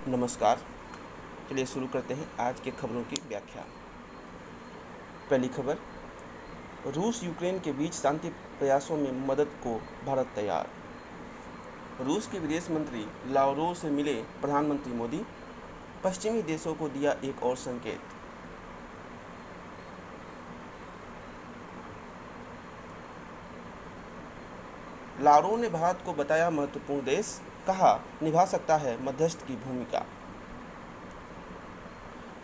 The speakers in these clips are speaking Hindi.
नमस्कार। चलिए शुरू करते हैं आज के खबरों की व्याख्या। पहली खबर, रूस यूक्रेन के बीच शांति प्रयासों में मदद को भारत तैयार। रूस के विदेश मंत्री लावरोव से मिले प्रधानमंत्री मोदी, पश्चिमी देशों को दिया एक और संकेत। लावरोव ने भारत को बताया महत्वपूर्ण देश, कहा निभा सकता है मध्यस्थ की भूमिका।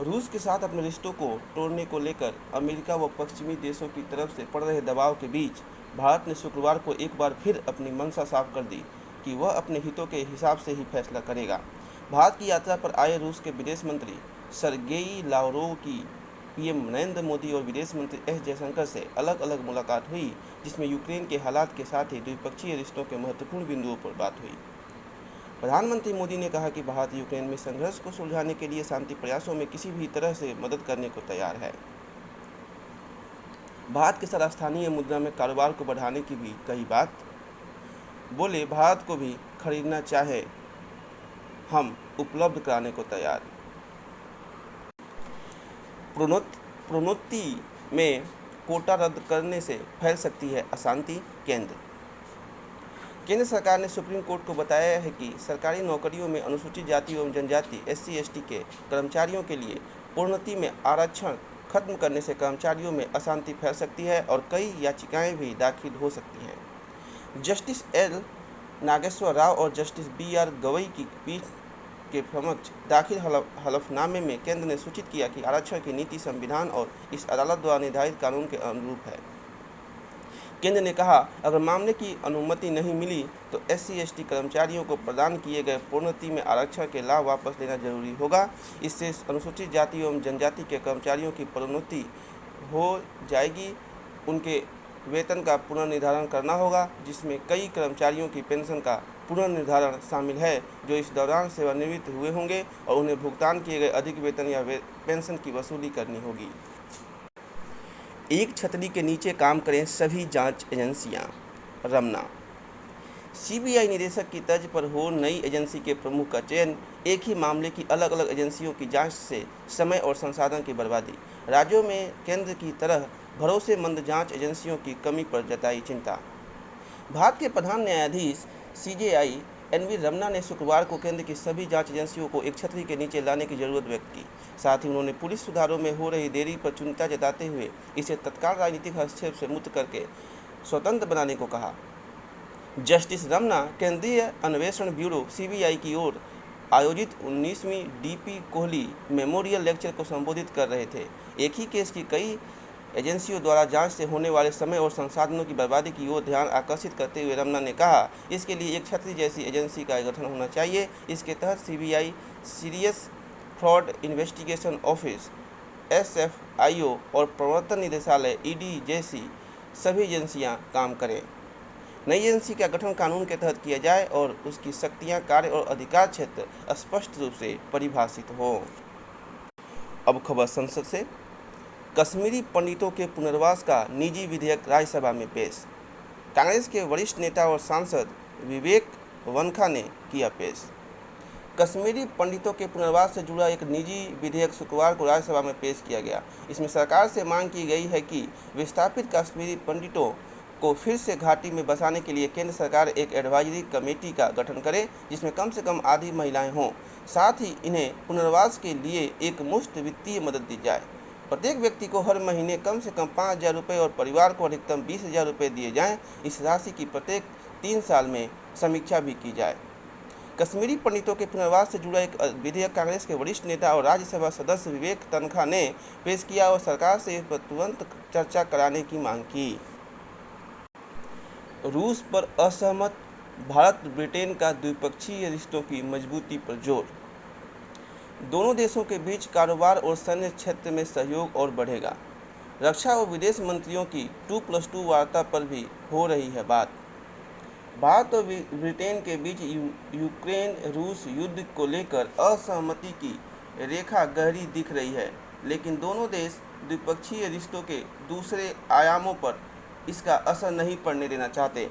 रूस के साथ अपने रिश्तों को तोड़ने को लेकर अमेरिका व पश्चिमी देशों की तरफ से पड़ रहे दबाव के बीच भारत ने शुक्रवार को एक बार फिर अपनी मंशा साफ कर दी कि वह अपने हितों के हिसाब से ही फैसला करेगा। भारत की यात्रा पर आए रूस के विदेश मंत्री सर्गेई लावरोव की पीएम नरेंद्र मोदी और विदेश मंत्री एस जयशंकर से अलग अलग मुलाकात हुई, जिसमें यूक्रेन के हालात के साथ ही द्विपक्षीय रिश्तों के महत्वपूर्ण बिंदुओं पर बात हुई। प्रधानमंत्री मोदी ने कहा कि भारत यूक्रेन में संघर्ष को सुलझाने के लिए शांति प्रयासों में किसी भी तरह से मदद करने को तैयार है। भारत के साथ स्थानीय मुद्रा में कारोबार को बढ़ाने की भी कही बात। बोले भारत को भी खरीदना चाहे हम उपलब्ध कराने को तैयार। प्रोन्नति में कोटा रद्द करने से फैल सकती है अशांति। केंद्र सरकार ने सुप्रीम कोर्ट को बताया है कि सरकारी नौकरियों में अनुसूचित जाति एवं जनजाति SC/ST के कर्मचारियों के लिए प्रोन्नति में आरक्षण खत्म करने से कर्मचारियों में अशांति फैल सकती है और कई याचिकाएं भी दाखिल हो सकती हैं। जस्टिस L नागेश्वर राव और जस्टिस BR गवई की पीठ के समक्ष दाखिल हलफनामे में केंद्र ने सूचित किया कि आरक्षण की नीति संविधान और इस अदालत द्वारा निर्धारित कानून के अनुरूप है। केंद्र ने कहा, अगर मामले की अनुमति नहीं मिली तो SC/ST कर्मचारियों को प्रदान किए गए प्रोन्नति में आरक्षण के लाभ वापस लेना जरूरी होगा। इससे अनुसूचित जाति एवं जनजाति के कर्मचारियों की प्रोन्नति हो जाएगी। उनके वेतन का पुनर्निर्धारण करना होगा, जिसमें कई कर्मचारियों की पेंशन का पुनर्निर्धारण शामिल है जो इस दौरान सेवानिवृत्त हुए होंगे और उन्हें भुगतान किए गए अधिक वेतन या पेंशन की वसूली करनी होगी। एक छतरी के नीचे काम करें सभी जांच एजेंसियां। रमना, CBI निदेशक की तर्ज पर हो नई एजेंसी के प्रमुख का चयन, एक ही मामले की अलग अलग एजेंसियों की जांच से समय और संसाधन की बर्बादी। राज्यों में केंद्र की तरह भरोसेमंद जांच एजेंसियों की कमी पर जताई चिंता। भारत के प्रधान न्यायाधीश CJI NV रमना ने शुक्रवार को केंद्र की सभी जांच एजेंसियों को एक छतरी के नीचे लाने की जरूरत व्यक्त की। साथ ही उन्होंने पुलिस सुधारों में हो रही देरी पर चिंता जताते हुए इसे तत्काल राजनीतिक हस्तक्षेप से मुक्त करके स्वतंत्र बनाने को कहा। जस्टिस रमना केंद्रीय अन्वेषण ब्यूरो CBI की ओर आयोजित 19वीं DP कोहली मेमोरियल लेक्चर को संबोधित कर रहे थे। एक ही केस की कई एजेंसियों द्वारा जांच से होने वाले समय और संसाधनों की बर्बादी की ओर ध्यान आकर्षित करते हुए रमना ने कहा, इसके लिए एक छतरी जैसी एजेंसी का गठन होना चाहिए। इसके तहत CBI, serious fraud investigation office SFIO और प्रवर्तन निदेशालय ED जैसी सभी एजेंसियां काम करें। नई एजेंसी का गठन कानून के तहत किया जाए और उसकी शक्तियां, कार्य और अधिकार क्षेत्र स्पष्ट रूप से परिभाषित हो। अब खबर संसद से। कश्मीरी पंडितों के पुनर्वास का निजी विधेयक राज्यसभा में पेश। कांग्रेस के वरिष्ठ नेता और सांसद विवेक वनखा ने किया पेश। कश्मीरी पंडितों के पुनर्वास से जुड़ा एक निजी विधेयक शुक्रवार को राज्यसभा में पेश किया गया। इसमें सरकार से मांग की गई है कि विस्थापित कश्मीरी पंडितों को फिर से घाटी में बसाने के लिए केंद्र सरकार एक एडवाइजरी कमेटी का गठन करे, जिसमें कम से कम आधी महिलाएं हों। साथ ही इन्हें पुनर्वास के लिए एक मुफ्त वित्तीय मदद दी जाए। प्रत्येक व्यक्ति को हर महीने कम से कम 5,000 रुपये और परिवार को अधिकतम 20,000 रुपये दिए जाएं। इस राशि की प्रत्येक 3 साल में समीक्षा भी की जाए। कश्मीरी पंडितों के पुनर्वास से जुड़ा एक विधेयक कांग्रेस के वरिष्ठ नेता और राज्यसभा सदस्य विवेक तनखा ने पेश किया और सरकार से इस पर तुरंत चर्चा कराने की मांग की। रूस पर असहमत भारत ब्रिटेन का द्विपक्षीय रिश्तों की मजबूती पर जोर। दोनों देशों के बीच कारोबार और सैन्य क्षेत्र में सहयोग और बढ़ेगा। रक्षा और विदेश मंत्रियों की 2+2 वार्ता पर भी हो रही है बात। भारत और ब्रिटेन के बीच यूक्रेन रूस युद्ध को लेकर असहमति की रेखा गहरी दिख रही है, लेकिन दोनों देश द्विपक्षीय रिश्तों के दूसरे आयामों पर इसका असर नहीं पड़ने देना चाहते।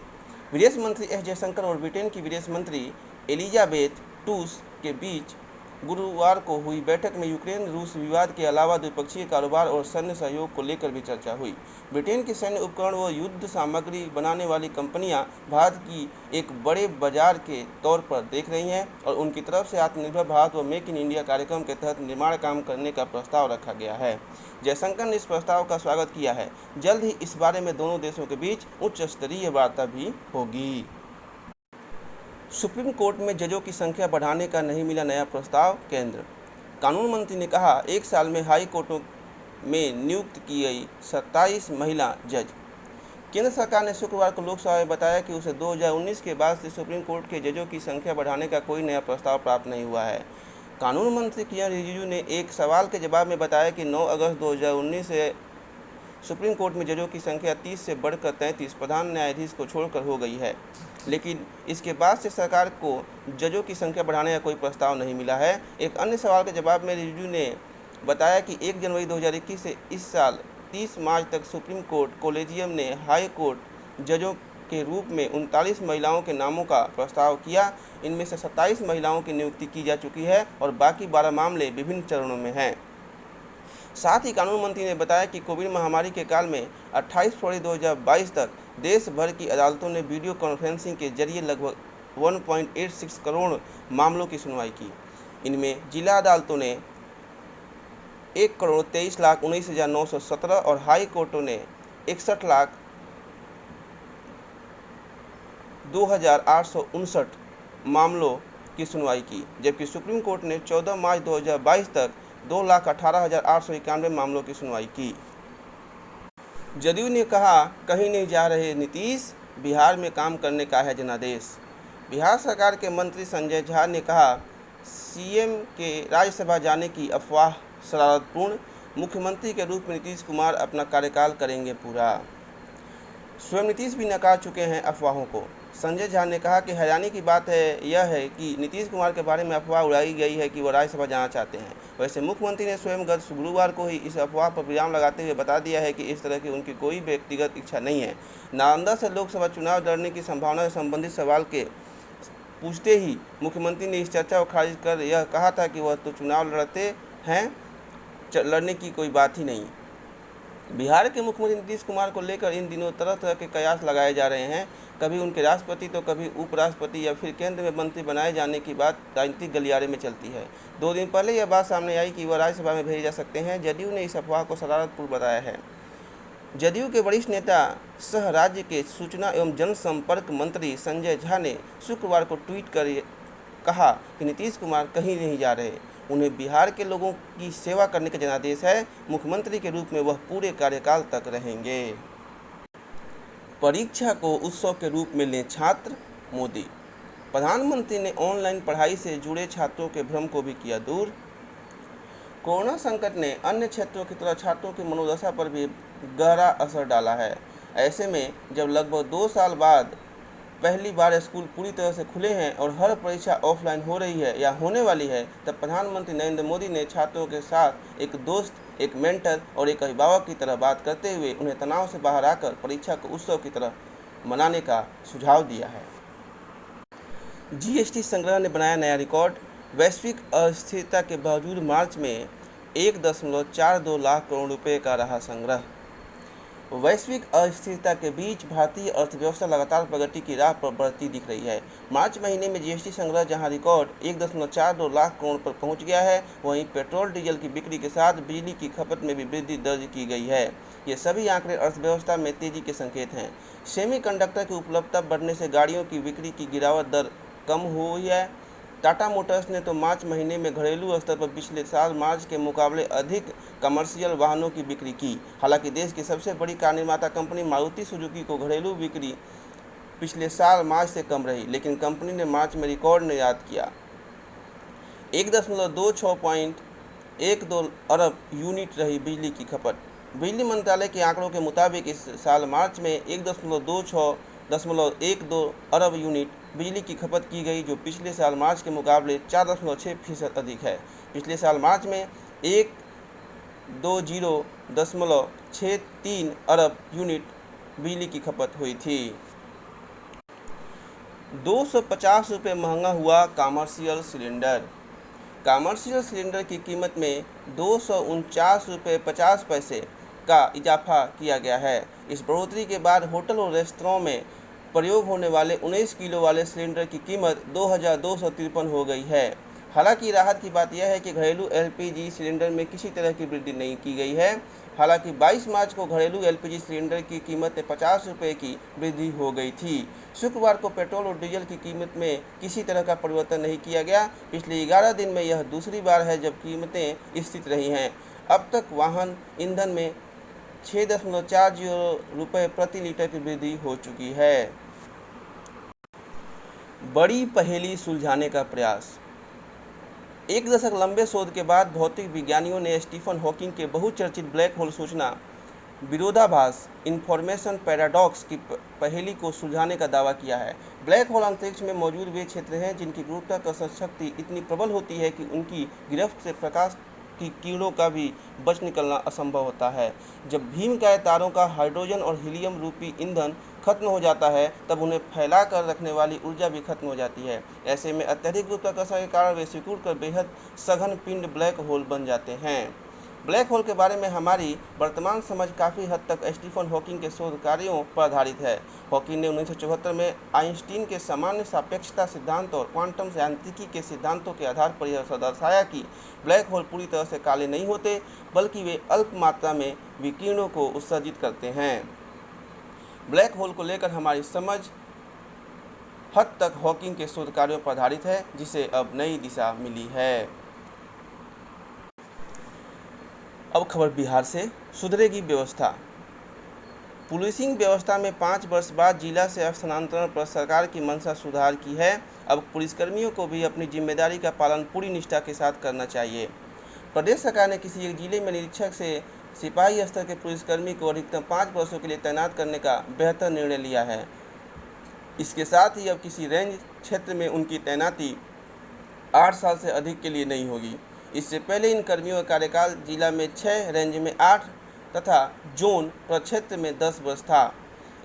विदेश मंत्री एस जयशंकर और ब्रिटेन की विदेश मंत्री एलिजाबेथ टूस के बीच गुरुवार को हुई बैठक में यूक्रेन रूस विवाद के अलावा द्विपक्षीय कारोबार और सैन्य सहयोग को लेकर भी चर्चा हुई। ब्रिटेन की सैन्य उपकरण व युद्ध सामग्री बनाने वाली कंपनियां भारत की एक बड़े बाजार के तौर पर देख रही हैं और उनकी तरफ से आत्मनिर्भर भारत व मेक इन इंडिया कार्यक्रम के तहत निर्माण काम करने का प्रस्ताव रखा गया है। जयशंकर ने इस प्रस्ताव का स्वागत किया है। जल्द ही इस बारे में दोनों देशों के बीच उच्च स्तरीय वार्ता भी होगी। सुप्रीम कोर्ट में जजों की संख्या बढ़ाने का नहीं मिला नया प्रस्ताव। केंद्र कानून मंत्री ने कहा, एक साल में हाई कोर्टों में नियुक्त की गई 27 महिला जज। केंद्र सरकार ने शुक्रवार को लोकसभा में बताया कि उसे 2019 के बाद से सुप्रीम कोर्ट के जजों की संख्या बढ़ाने का कोई नया प्रस्ताव प्राप्त नहीं हुआ है। कानून मंत्री किरण रिजिजू ने एक सवाल के जवाब में बताया कि 9 अगस्त 2019 से सुप्रीम कोर्ट में जजों की संख्या 30 से बढ़कर 33 प्रधान न्यायाधीश को छोड़कर हो गई है, लेकिन इसके बाद से सरकार को जजों की संख्या बढ़ाने का कोई प्रस्ताव नहीं मिला है। एक अन्य सवाल के जवाब में रिजिजू ने बताया कि 1 जनवरी 2021 से इस साल 30 मार्च तक सुप्रीम कोर्ट कोलेजियम ने हाई कोर्ट जजों के रूप में 39 महिलाओं के नामों का प्रस्ताव किया। इनमें से 27 महिलाओं की नियुक्ति की जा चुकी है और बाकी 12 मामले विभिन्न चरणों में हैं। साथ ही कानून मंत्री ने बताया कि कोविड महामारी के काल में 28 फरवरी 2022 तक देश भर की अदालतों ने वीडियो कॉन्फ्रेंसिंग के जरिए लगभग 1.86 करोड़ मामलों की सुनवाई की। इनमें जिला अदालतों ने 1,23,19,917 और हाई कोर्टों ने 61,02,859 मामलों की सुनवाई की, जबकि सुप्रीम कोर्ट ने 14 मार्च 2022 तक 2,18,891 मामलों की सुनवाई की। जदयू ने कहा, कहीं नहीं जा रहे नीतीश, बिहार में काम करने का है जनादेश। बिहार सरकार के मंत्री संजय झा ने कहा, सीएम के राज्यसभा जाने की अफवाह शरारतपूर्ण, मुख्यमंत्री के रूप में नीतीश कुमार अपना कार्यकाल करेंगे पूरा। स्वयं नीतीश भी नकार चुके हैं अफवाहों को। संजय झा ने कहा कि हैरानी की बात यह है कि नीतीश कुमार के बारे में अफवाह उड़ाई गई है कि वो राज्यसभा जाना चाहते हैं। वैसे मुख्यमंत्री ने स्वयं गत गुरुवार को ही इस अफवाह पर विराम लगाते हुए बता दिया है कि इस तरह की उनकी कोई व्यक्तिगत इच्छा नहीं है। नालंदा से लोकसभा चुनाव लड़ने की संभावना से संबंधित सवाल के पूछते ही मुख्यमंत्री ने इस चर्चा को खारिज कर यह कहा था कि वह तो चुनाव लड़ते हैं, लड़ने की कोई बात ही नहीं। बिहार के मुख्यमंत्री नीतीश कुमार को लेकर इन दिनों तरह तरह के कयास लगाए जा रहे हैं। कभी उनके राष्ट्रपति तो कभी उपराष्ट्रपति या फिर केंद्र में मंत्री बनाए जाने की बात राजनीतिक गलियारे में चलती है। 2 दिन पहले यह बात सामने आई कि वह राज्यसभा में भेजे जा सकते हैं। जदयू ने इस अफवाह को शरारतपूर्ण बताया है। जदयू के वरिष्ठ नेता सह राज्य के सूचना एवं जनसंपर्क मंत्री संजय झा ने शुक्रवार को ट्वीट कर कहा कि नीतीश कुमार कहीं नहीं जा रहे, उन्हें बिहार के लोगों की सेवा करने का जनादेश है। मुख्यमंत्री के रूप में वह पूरे कार्यकाल तक रहेंगे। परीक्षा को उत्सव के रूप में लें छात्र, मोदी। प्रधानमंत्री ने ऑनलाइन पढ़ाई से जुड़े छात्रों के भ्रम को भी किया दूर। कोरोना संकट ने अन्य क्षेत्रों की तरह छात्रों की मनोदशा पर भी गहरा असर डाला है। ऐसे में जब लगभग 2 साल बाद पहली बार स्कूल पूरी तरह से खुले हैं और हर परीक्षा ऑफलाइन हो रही है या होने वाली है, तब प्रधानमंत्री नरेंद्र मोदी ने छात्रों के साथ एक दोस्त, एक मेंटर और एक अभिभावक की तरह बात करते हुए उन्हें तनाव से बाहर आकर परीक्षा को उत्सव की तरह मनाने का सुझाव दिया है। जीएसटी संग्रह ने बनाया नया रिकॉर्ड। वैश्विक अस्थिरता के बावजूद मार्च में 1.42 लाख करोड़ रुपए का रहा संग्रह। वैश्विक अस्थिरता के बीच भारतीय अर्थव्यवस्था लगातार प्रगति की राह पर बढ़ती दिख रही है। मार्च महीने में जीएसटी संग्रह जहां रिकॉर्ड 1.42 लाख करोड़ पर पहुंच गया है, वहीं पेट्रोल डीजल की बिक्री के साथ बिजली की खपत में भी वृद्धि दर्ज की गई है। ये सभी आंकड़े अर्थव्यवस्था में तेजी के संकेत हैं। सेमीकंडक्टर की उपलब्धता बढ़ने से गाड़ियों की बिक्री की गिरावट दर कम हुई है। टाटा मोटर्स ने तो मार्च महीने में घरेलू स्तर पर पिछले साल मार्च के मुकाबले अधिक कमर्शियल वाहनों की बिक्री की। हालांकि देश की सबसे बड़ी कार निर्माता कंपनी मारुति सुजुकी को घरेलू बिक्री पिछले साल मार्च से कम रही, लेकिन कंपनी ने मार्च में रिकॉर्ड निर्यात किया। 1.12 अरब यूनिट रही बिजली की खपत। बिजली मंत्रालय के आंकड़ों के मुताबिक इस साल मार्च में 1.12 अरब यूनिट बिजली की खपत की गई, जो पिछले साल मार्च के मुकाबले 4.6% अधिक है। पिछले साल मार्च में 120.63 अरब यूनिट बिजली की खपत हुई थी। 250 रुपये महंगा हुआ कॉमर्शियल सिलेंडर। कमर्शियल सिलेंडर की कीमत में 249 रुपये 50 पैसे का इजाफा किया गया है। इस बढ़ोतरी के बाद होटल और रेस्तरां में प्रयोग होने वाले 19 किलो वाले सिलेंडर की कीमत 2253 हो गई है। हालांकि राहत की बात यह है कि घरेलू एलपीजी सिलेंडर में किसी तरह की वृद्धि नहीं की गई है। हालांकि 22 मार्च को घरेलू एलपीजी सिलेंडर की कीमत में 50 रुपये की वृद्धि हो गई थी। शुक्रवार को पेट्रोल और डीजल की कीमत में किसी तरह का परिवर्तन नहीं किया गया। पिछले 11 दिन में यह दूसरी बार है जब कीमतें स्थिर रही हैं। अब तक वाहन ईंधन में 6.40 रुपये प्रति लीटर की वृद्धि हो चुकी है। बड़ी पहेली सुलझाने का प्रयास। एक दशक लंबे शोध के बाद भौतिक विज्ञानियों ने स्टीफन हॉकिंग के बहुचर्चित ब्लैक होल सूचना विरोधाभास इन्फॉर्मेशन पैराडॉक्स की पहेली को सुलझाने का दावा किया है। ब्लैक होल अंतरिक्ष में मौजूद वे क्षेत्र हैं जिनकी गुरुत्वाकर्षण शक्ति इतनी प्रबल होती है कि उनकी गिरफ्त से प्रकाश की किरणों का भी बच निकलना असंभव होता है। जब भीमकाय तारों का हाइड्रोजन और हीलियम रूपी ईंधन खत्म हो जाता है तब उन्हें फैला कर रखने वाली ऊर्जा भी खत्म हो जाती है। ऐसे में अत्यधिक गुरुत्वाकर्षण के कारण वे सिकुड़ कर बेहद सघन पिंड ब्लैक होल बन जाते हैं। ब्लैक होल के बारे में हमारी वर्तमान समझ काफ़ी हद तक स्टीफन हॉकिंग के शोध कार्यों पर आधारित है। हॉकिंग ने 1974 में आइंस्टीन के सामान्य सापेक्षता सिद्धांत और क्वांटम यांत्रिकी के सिद्धांतों के आधार पर यह दर्शाया कि ब्लैक होल पूरी तरह से काले नहीं होते, बल्कि वे अल्प मात्रा में विकिरणों को उत्सर्जित करते हैं। ब्लैक होल को लेकर हमारी समझ हद तक हॉकिंग के शोध कार्यों पर आधारित है, जिसे अब नई दिशा मिली है। अब खबर बिहार से। सुधरेगी व्यवस्था। पुलिसिंग व्यवस्था में 5 वर्ष बाद जिला से स्थानांतरण पर सरकार की मंशा सुधार की है। अब पुलिसकर्मियों को भी अपनी जिम्मेदारी का पालन पूरी निष्ठा के साथ करना चाहिए। प्रदेश सरकार ने किसी एक जिले में निरीक्षक से सिपाही स्तर के पुलिसकर्मी को अधिकतम 5 वर्षों के लिए तैनात करने का बेहतर निर्णय लिया है। इसके साथ ही अब किसी रेंज क्षेत्र में उनकी तैनाती 8 साल से अधिक के लिए नहीं होगी। इससे पहले इन कर्मियों का कार्यकाल जिला में 6, रेंज में 8 तथा जोन प्रक्षेत्र में 10 वर्ष था।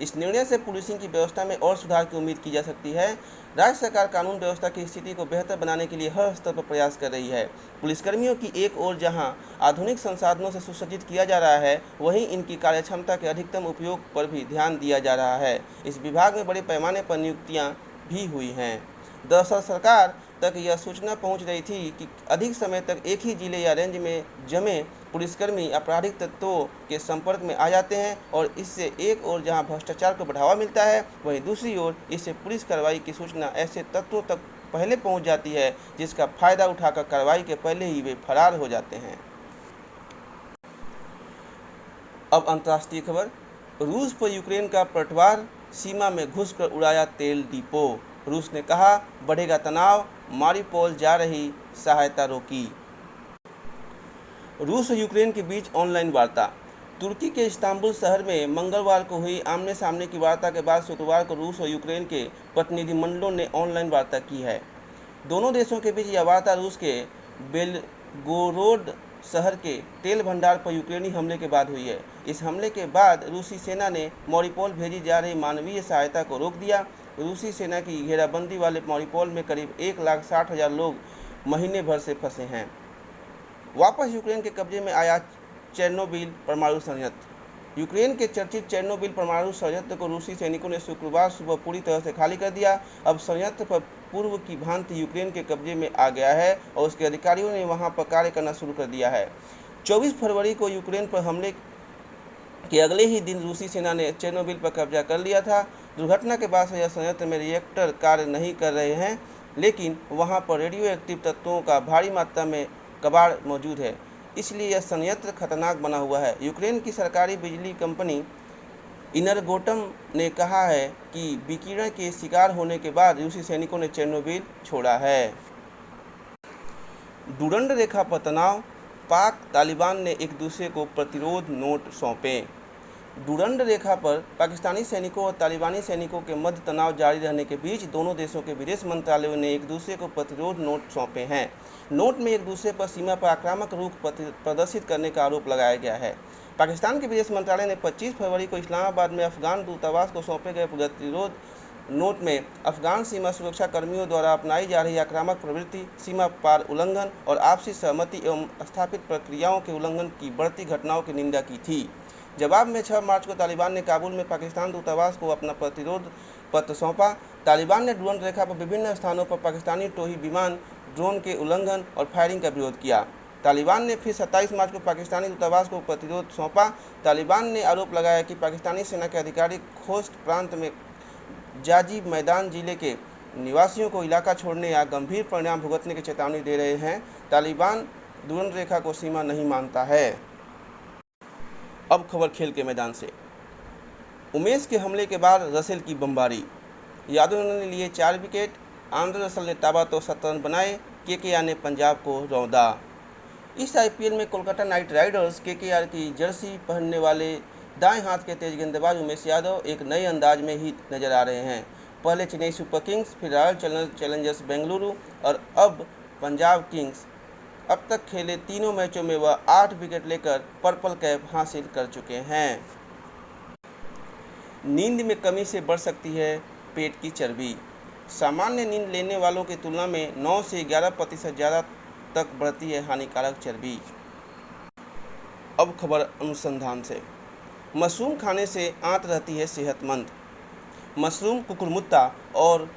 इस निर्णय से पुलिसिंग की व्यवस्था में और सुधार की उम्मीद की जा सकती है। राज्य सरकार कानून व्यवस्था की स्थिति को बेहतर बनाने के लिए हर स्तर पर प्रयास कर रही है। पुलिसकर्मियों की एक ओर जहां आधुनिक संसाधनों से सुसज्जित किया जा रहा है, वहीं इनकी कार्यक्षमता के अधिकतम उपयोग पर भी ध्यान दिया जा रहा है। इस विभाग में बड़े पैमाने पर नियुक्तियाँ भी हुई हैं। दरअसल सरकार तक यह सूचना पहुंच रही थी कि अधिक समय तक एक ही जिले या रेंज में जमे पुलिसकर्मी आपराधिक तत्वों के संपर्क में आ जाते हैं और इससे एक ओर जहां भ्रष्टाचार को बढ़ावा मिलता है, वहीं दूसरी ओर इससे पुलिस कार्रवाई की सूचना ऐसे तत्वों तक पहले पहुंच जाती है जिसका फायदा उठाकर कार्रवाई के पहले ही वे फरार हो जाते हैं। अब अंतर्राष्ट्रीय खबर। रूस पर यूक्रेन का पलटवार, सीमा में घुसकर उड़ाया तेल डिपो। रूस ने कहा बढ़ेगा तनाव, मारिउपोल जा रही सहायता रोकी। रूस और यूक्रेन के बीच ऑनलाइन वार्ता। तुर्की के इस्तांबुल शहर में मंगलवार को हुई आमने सामने की वार्ता के बाद शुक्रवार को रूस और यूक्रेन के प्रतिनिधिमंडलों ने ऑनलाइन वार्ता की है। दोनों देशों के बीच यह वार्ता रूस के बेलगोरोड शहर के तेल भंडार पर यूक्रेनी हमले के बाद हुई है। इस हमले के बाद रूसी सेना ने मारिउपोल भेजी जा रही मानवीय सहायता को रोक दिया। रूसी सेना की घेराबंदी वाले मारिउपोल में करीब 1,60,000 लोग महीने भर से फंसे हैं। वापस यूक्रेन के कब्जे में आया चेर्नोबिल परमाणु संयंत्र। यूक्रेन के चर्चित चेर्नोबिल परमाणु संयंत्र को रूसी सैनिकों ने शुक्रवार सुबह पूरी तरह से खाली कर दिया। अब संयंत्र पर पूर्व की भांति यूक्रेन के कब्जे में आ गया है और उसके अधिकारियों ने वहां पर कार्य करना शुरू कर दिया है। 24 फरवरी को यूक्रेन पर हमले के अगले ही दिन रूसी सेना ने चेर्नोबिल पर कब्जा कर लिया था। दुर्घटना के बाद से यह संयंत्र में रिएक्टर कार्य नहीं कर रहे हैं, लेकिन वहां पर रेडियो एक्टिव तत्वों का भारी मात्रा में कबाड़ मौजूद है, इसलिए यह संयंत्र खतरनाक बना हुआ है। यूक्रेन की सरकारी बिजली कंपनी इनरगोटम ने कहा है कि विकिरण के शिकार होने के बाद रूसी सैनिकों ने चेर्नोबिल छोड़ा है। डुरंड रेखा पर तनाव, पाक तालिबान ने एक दूसरे को प्रतिरोध नोट सौंपे। डुरंड रेखा पर पाकिस्तानी सैनिकों और तालिबानी सैनिकों के मध्य तनाव जारी रहने के बीच दोनों देशों के विदेश मंत्रालयों ने एक दूसरे को प्रतिरोध नोट सौंपे हैं। नोट में एक दूसरे पर सीमा पर आक्रामक रुख प्रदर्शित करने का आरोप लगाया गया है। पाकिस्तान के विदेश मंत्रालय ने 25 फरवरी को इस्लामाबाद में अफगान दूतावास को सौंपे गए प्रतिरोध नोट में अफगान सीमा सुरक्षा कर्मियों द्वारा अपनाई जा रही आक्रामक प्रवृत्ति, सीमा पार उल्लंघन और आपसी सहमति एवं स्थापित प्रक्रियाओं के उल्लंघन की बढ़ती घटनाओं की निंदा की थी। जवाब में 6 मार्च को तालिबान ने काबुल में पाकिस्तान दूतावास को अपना प्रतिरोध पत्र सौंपा। तालिबान ने ड्रोन रेखा पर विभिन्न स्थानों पर पाकिस्तानी टोही विमान ड्रोन के उल्लंघन और फायरिंग का विरोध किया। तालिबान ने फिर 27 मार्च को पाकिस्तानी दूतावास को प्रतिरोध सौंपा। तालिबान ने आरोप लगाया कि पाकिस्तानी सेना के अधिकारी खोस्त प्रांत में जाजी मैदान जिले के निवासियों को इलाका छोड़ने या गंभीर परिणाम भुगतने की चेतावनी दे रहे हैं। तालिबान ड्रोन रेखा को सीमा नहीं मानता है। अब खबर खेल के मैदान से। उमेश के हमले के बाद रसेल की बमबारी, यादव ने लिए 4 विकेट, आंद्रे रसल ने ताबड़तोड़ 7 रन बनाए, केकेआर ने पंजाब को रौंदा। इस आईपीएल में कोलकाता नाइट राइडर्स केकेआर की जर्सी पहनने वाले दाएं हाथ के तेज गेंदबाज उमेश यादव एक नए अंदाज में ही नजर आ रहे हैं। पहले चेन्नई सुपर किंग्स, फिर रॉयल चैलेंजर्स बेंगलुरु और अब पंजाब किंग्स। अब तक खेले तीनों मैचों में वह 8 विकेट लेकर पर्पल कैप हासिल कर चुके हैं। नींद में कमी से बढ़ सकती है पेट की चर्बी। सामान्य नींद लेने वालों की तुलना में 9 से 11% ज़्यादा तक बढ़ती है हानिकारक चर्बी। अब खबर अनुसंधान से। मशरूम खाने से आंत रहती है सेहतमंद। मशरूम, कुकुरमुत्ता और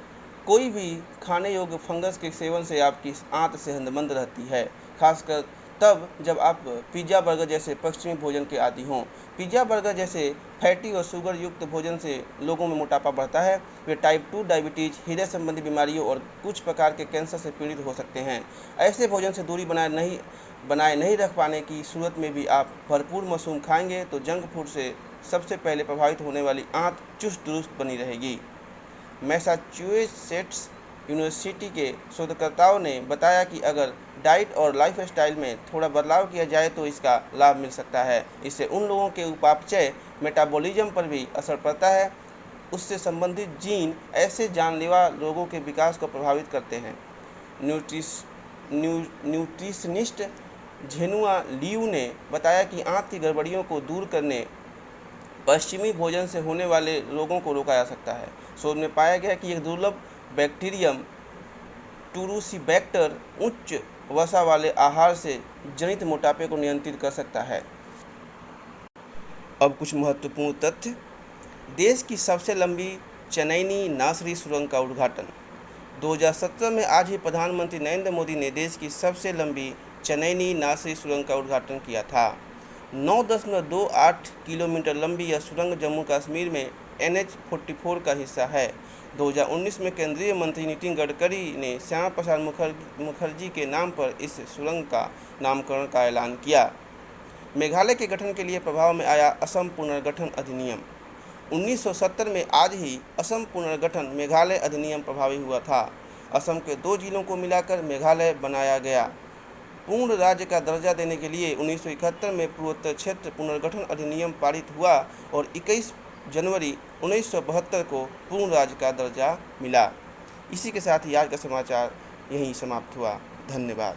कोई भी खाने योग्य फंगस के सेवन से आपकी आंत सेहतमंद रहती है, खासकर तब जब आप पिज़्ज़ा बर्गर जैसे पश्चिमी भोजन के आदी हों। पिज़्ज़ा बर्गर जैसे फैटी और शुगर युक्त भोजन से लोगों में मोटापा बढ़ता है। वे टाइप 2 डायबिटीज, हृदय संबंधी बीमारियों और कुछ प्रकार के कैंसर से पीड़ित हो सकते हैं। ऐसे भोजन से दूरी बनाए नहीं रख पाने की सूरत में भी आप भरपूर मशरूम खाएंगे तो जंक फूड से सबसे पहले प्रभावित होने वाली आंत चुस्त दुरुस्त बनी रहेगी। मैसाचुसेट्स यूनिवर्सिटी के शोधकर्ताओं ने बताया कि अगर डाइट और लाइफस्टाइल में थोड़ा बदलाव किया जाए तो इसका लाभ मिल सकता है। इससे उन लोगों के उपापचय मेटाबॉलिज्म पर भी असर पड़ता है। उससे संबंधित जीन ऐसे जानलेवा रोगों के विकास को प्रभावित करते हैं। न्यूट्रिशनिस्ट झेनुआ लियू ने बताया कि आंत की गड़बड़ियों को दूर करने पश्चिमी भोजन से होने वाले रोगों को रोका जा सकता है। शोध में पाया गया कि एक दुर्लभ बैक्टीरियम टूरुसीबैक्टर उच्च वसा वाले आहार से जनित मोटापे को नियंत्रित कर सकता है। अब कुछ महत्वपूर्ण तथ्य। देश की सबसे लंबी चेन्नई नासरी सुरंग का उद्घाटन। 2017 में आज ही प्रधानमंत्री नरेंद्र मोदी ने देश की सबसे लंबी चेन्नई नासरी सुरंग का उद्घाटन किया था। 9.28 किलोमीटर लंबी यह सुरंग जम्मू कश्मीर में NH-44 का हिस्सा है। 2019 में केंद्रीय मंत्री नितिन गडकरी ने श्यामा प्रसाद मुखर्जी के नाम पर इस सुरंग का नामकरण का ऐलान किया। मेघालय के गठन के लिए प्रभाव में आया असम पुनर्गठन अधिनियम। 1970 में आज ही असम पुनर्गठन मेघालय अधिनियम प्रभावी हुआ था। असम के 2 जिलों को मिलाकर मेघालय बनाया गया। पूर्ण राज्य का दर्जा देने के लिए 1971 में पूर्वोत्तर क्षेत्र पुनर्गठन अधिनियम पारित हुआ और 21 जनवरी 1972 को पूर्ण राज्य का दर्जा मिला। इसी के साथ ही आज का समाचार यहीं समाप्त हुआ। धन्यवाद।